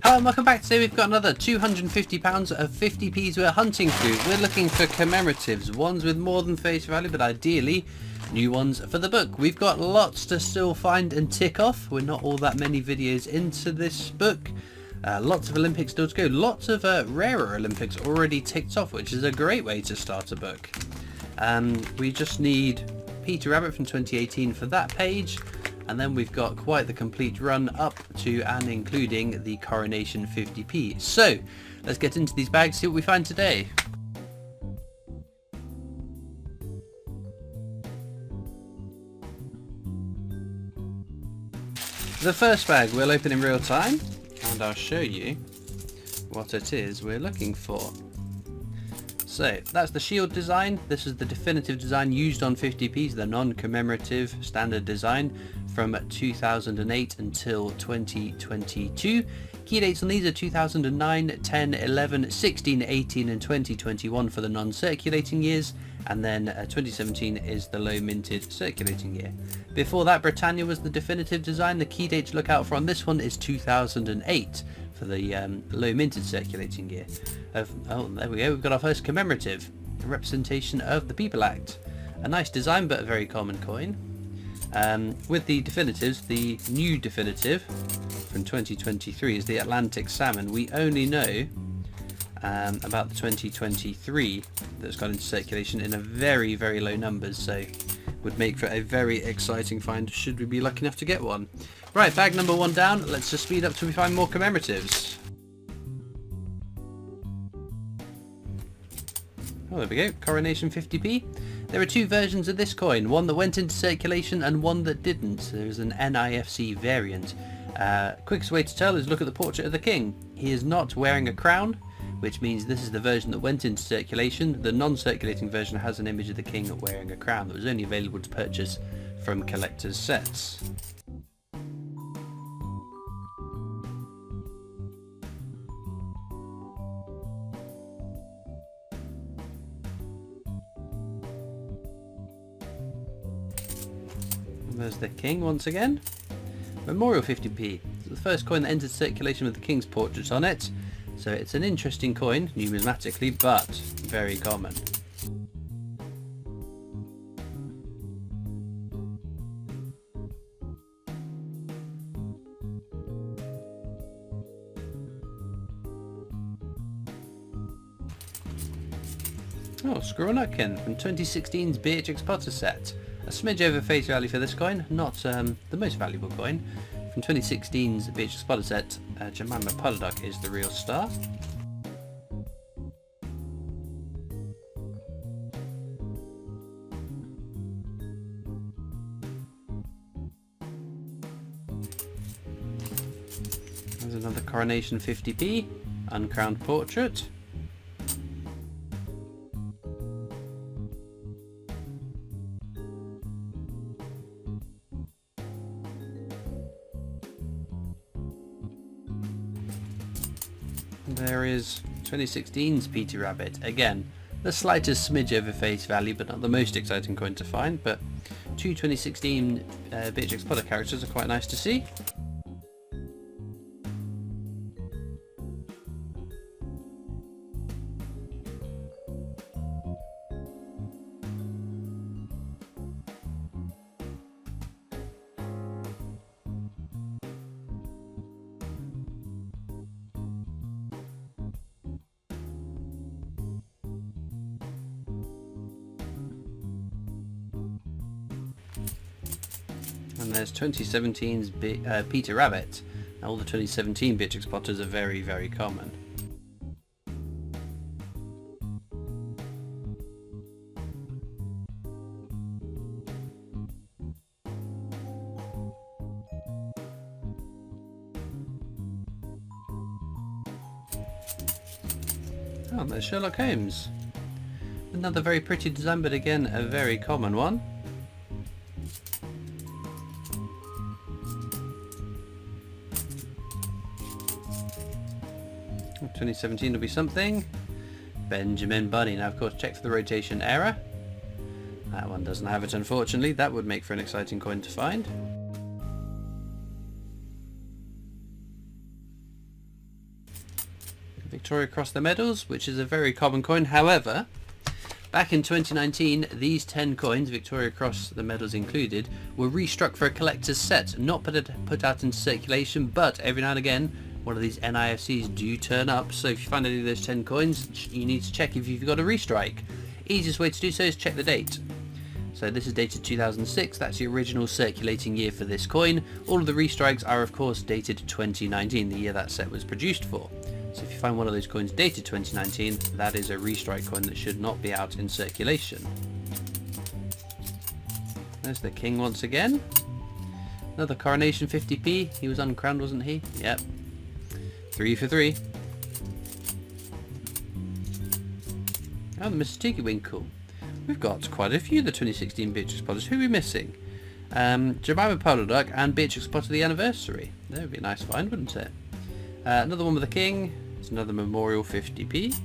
Hello and welcome back. Today we've got another £250 of 50p's we're hunting through. We're looking for commemoratives, ones with more than face value, but ideally new ones for the book. We've got lots to still find and tick off. We're not all that many videos into this book. Lots of Olympics still to go. Lots of rarer Olympics already ticked off, which is a great way to start a book. We just need Peter Rabbit from 2018 for that page. And then we've got quite the complete run up to and including the Coronation 50p. So let's get into these bags, see what we find today. The first bag we'll open in real time and I'll show you what it is we're looking for. So that's the shield design. This is the definitive design used on 50p's, the non-commemorative standard design from 2008 until 2022. Key dates on these are 2009, 10, 11, 16, 18 and 2021 for the non-circulating years, and then 2017 is the low minted circulating year. Before that, Britannia was the definitive design. The key date to look out for on this one is 2008 for the low minted circulating year. Oh, there we go, we've got our first commemorative, a representation of the People Act. A nice design but a very common coin. With the definitives, the new definitive from 2023 is the Atlantic Salmon. We only know about the 2023 that's gone into circulation in a very, very low numbers, so would make for a very exciting find should we be lucky enough to get one. Right, bag number one down. Let's just speed up till we find more commemoratives. Oh, there we go, Coronation 50p. There are two versions of this coin, one that went into circulation and one that didn't. There's an NIFC variant. Quickest way to tell is look at the portrait of the king. He is not wearing a crown, which means this is the version that went into circulation. The non-circulating version has an image of the king wearing a crown that was only available to purchase from collector's sets. There's the king once again. Memorial 50p. It's the first coin that entered circulation with the king's portrait on it. So it's an interesting coin, numismatically, but very common. Oh, Squirrel Nutkin from 2016's Beatrix Potter set. A smidge over face value for this coin, not the most valuable coin. From 2016's Beatrix Potter set, Jemima Puddock is the real star. There's another Coronation 50p, uncrowned portrait. There is 2016's Peter Rabbit. Again, the slightest smidge over face value, but not the most exciting coin to find, but two 2016 Beatrix Potter characters are quite nice to see. And there's 2017's Peter Rabbit. Now, all the 2017 Beatrix Potters are very, very common. Oh, there's Sherlock Holmes. Another very pretty design, but again, a very common one. 2017 will be something. Benjamin Bunny. Now, of course, check for the rotation error. That one doesn't have it, unfortunately. That would make for an exciting coin to find. Victoria Cross the Medals, which is a very common coin. However, back in 2019, these 10 coins, Victoria Cross the Medals included, were restruck for a collector's set, not put out into circulation, but every now and again one of these NIFCs do turn up. So if you find any of those 10 coins, you need to check if you've got a restrike. Easiest way to do so is check the date. So this is dated 2006, that's the original circulating year for this coin. All of the restrikes are of course dated 2019, the year that set was produced for. So if you find one of those coins dated 2019, that is a restrike coin that should not be out in circulation. There's the king once again. Another coronation 50p, he was uncrowned, wasn't he? Yep. 3 for 3. Oh, the Mr. Tiki Winkle. We've got quite a few of the 2016 Beatrix Potters. Who are we missing? Jemima Polo Duck and Beatrix Potter the Anniversary. That would be a nice find, wouldn't it? Another one with the king. It's another Memorial 50p.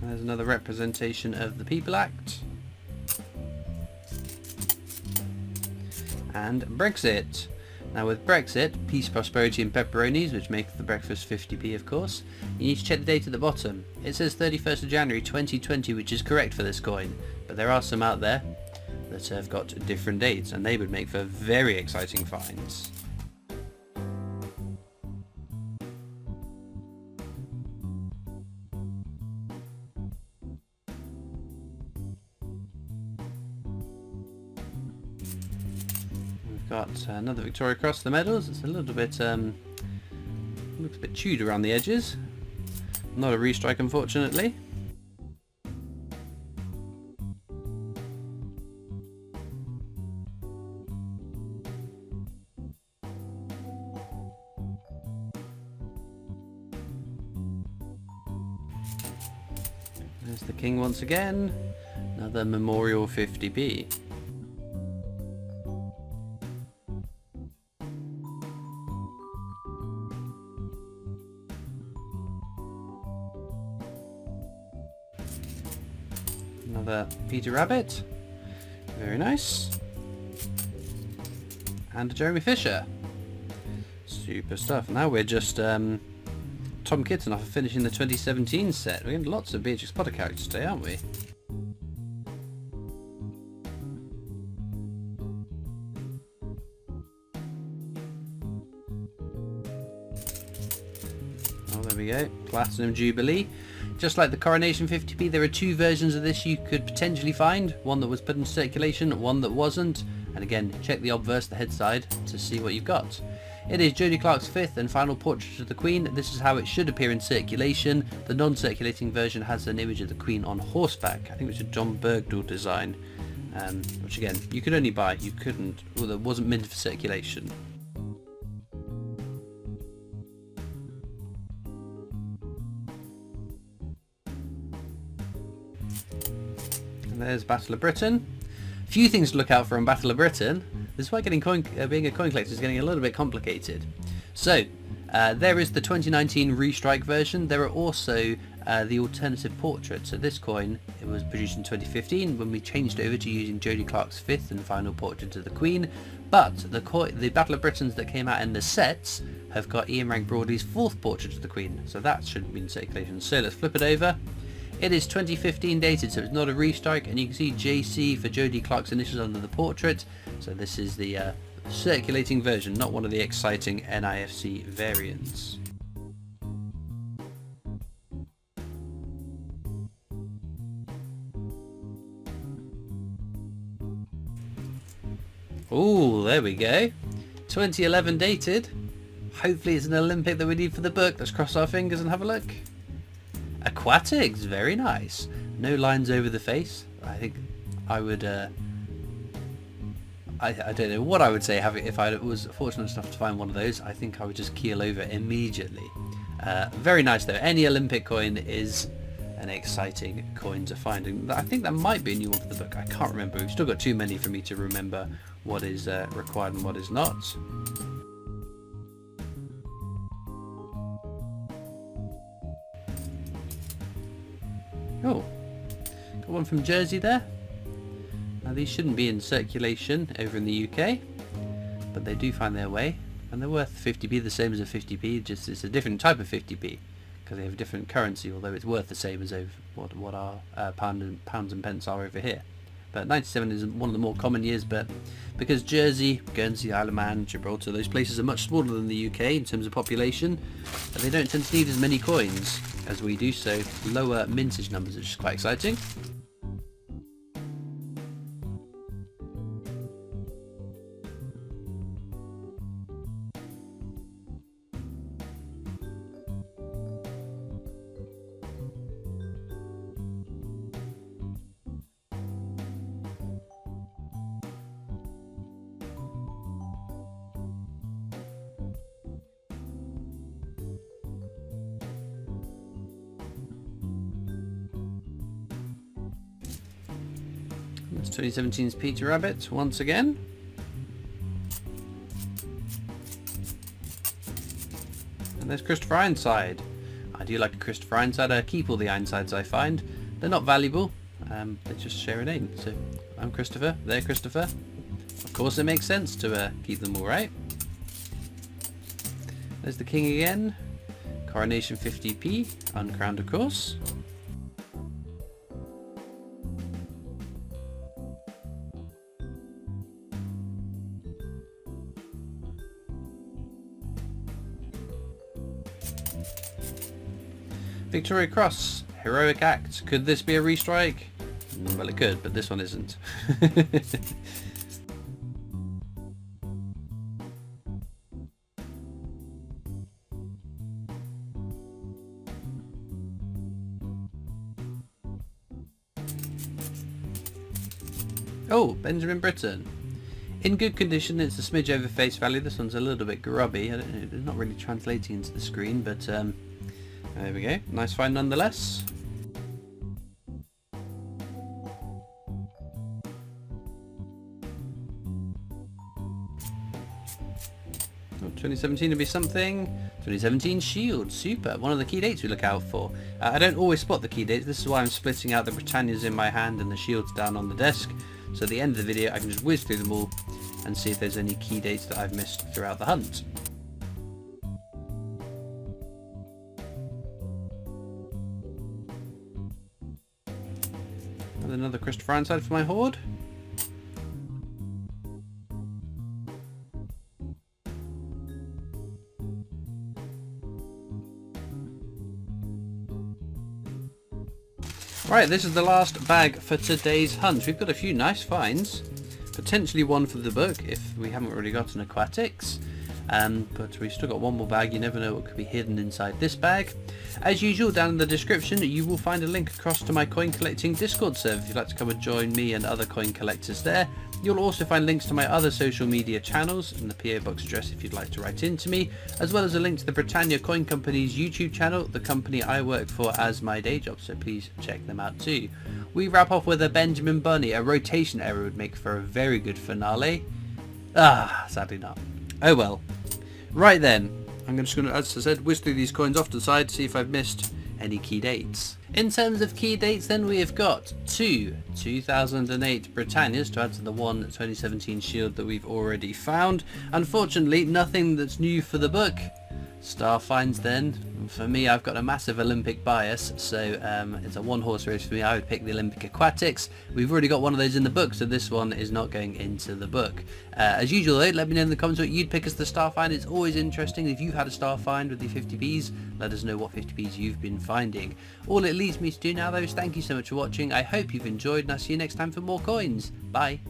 There's another representation of the People Act. And Brexit. Now with Brexit, peace, prosperity and pepperonis, which make the breakfast 50p of course, you need to check the date at the bottom. It says 31st of January 2020, which is correct for this coin, but there are some out there that have got different dates and they would make for very exciting finds. Got another Victoria Cross the Medals. It's a little bit looks a bit chewed around the edges. Not a restrike unfortunately. There's the king once again. Another Memorial 50p. Another Peter Rabbit, very nice, and a Jeremy Fisher, super stuff. Now we're just Tom Kitten off of finishing the 2017 set. We're getting lots of Beatrix Potter characters today, aren't we? Oh, there we go, Platinum Jubilee. Just like the Coronation 50p, there are two versions of this you could potentially find. One that was put in circulation, one that wasn't. And again, check the obverse, the head side, to see what you've got. It is Jodie Clark's fifth and final portrait of the Queen. This is how it should appear in circulation. The non-circulating version has an image of the Queen on horseback. I think it was a John Bergdahl design, which again, you could only buy. You couldn't, well, it wasn't meant for circulation. There's Battle of Britain. Few things to look out for on Battle of Britain. This is why being a coin collector is getting a little bit complicated. So, there is the 2019 restrike version. There are also the alternative portrait. So this coin, it was produced in 2015 when we changed over to using Jodie Clark's fifth and final portrait of the Queen. But the Battle of Britons that came out in the sets have got Ian Rank Broadley's fourth portrait of the Queen. So that shouldn't be in circulation. So let's flip it over. It is 2015 dated, so it's not a restrike, and you can see JC for Jodie Clark's initials under the portrait. So this is the circulating version, not one of the exciting NIFC variants. Oh, there we go. 2011 dated. Hopefully it's an Olympic that we need for the book. Let's cross our fingers and have a look. Aquatics, very nice. No lines over the face. I think I would, I don't know what I would say if I was fortunate enough to find one of those. I think I would just keel over immediately. Very nice though. Any Olympic coin is an exciting coin to find. And I think that might be a new one for the book. I can't remember. We've still got too many for me to remember what is required and what is not. Oh, got one from Jersey there. Now these shouldn't be in circulation over in the UK, but they do find their way, and they're worth 50p, the same as a 50p, just it's a different type of 50p because they have a different currency, although it's worth the same as over what our pounds and pence are over here. But 97 is one of the more common years, but because Jersey, Guernsey, Isle of Man, Gibraltar, those places are much smaller than the UK in terms of population, they don't tend to need as many coins as we do, so lower mintage numbers, which is quite exciting. That's 2017's Peter Rabbit once again. And there's Christopher Ironside. I do like a Christopher Ironside. I keep all the Ironsides I find. They're not valuable, they just share a name. So I'm Christopher, they're Christopher. Of course it makes sense to keep them all, right? There's the King again. Coronation 50p, uncrowned of course. Victoria Cross, heroic act. Could this be a restrike? Well, it could, but this one isn't. Oh, Benjamin Britten. In good condition, it's a smidge over face value. This one's a little bit grubby. I don't know, it's not really translating into the screen, but there we go. Nice find nonetheless. Oh, 2017 will be something. 2017 Shield, super. One of the key dates we look out for. I don't always spot the key dates. This is why I'm splitting out the Britannias in my hand and the Shields down on the desk. So at the end of the video I can just whiz through them all and see if there's any key dates that I've missed throughout the hunt. And another Christopher Ironside for my horde. Right, this is the last bag for today's hunt. We've got a few nice finds. Potentially one for the book if we haven't already got an aquatics. But we've still got one more bag. You never know what could be hidden inside this bag. As usual, down in the description you will find a link across to my coin collecting Discord server if you'd like to come and join me and other coin collectors there. You'll also find links to my other social media channels and the PO box address if you'd like to write into me, as well as a link to the Britannia Coin Company's YouTube channel, the company I work for as my day job, so please check them out too. We wrap off with a Benjamin Bunny. A rotation error would make for a very good finale. Sadly not. Oh well. Right then, I'm just going to, as I said, whiz through these coins off to the side to see if I've missed any key dates. In terms of key dates then, we have got two 2008 Britannias to add to the one 2017 Shield that we've already found. Unfortunately, nothing that's new for the book. Star finds then. For me, I've got a massive Olympic bias, so it's a one horse race for me. I would pick the Olympic Aquatics. We've already got one of those in the book, so this one is not going into the book. As usual though, let me know in the comments what you'd pick as the star find. It's always interesting. If you've had a star find with the 50p's, let us know what 50p's you've been finding. All it leaves me to do now though is thank you so much for watching. I hope you've enjoyed and I'll see you next time for more coins. Bye.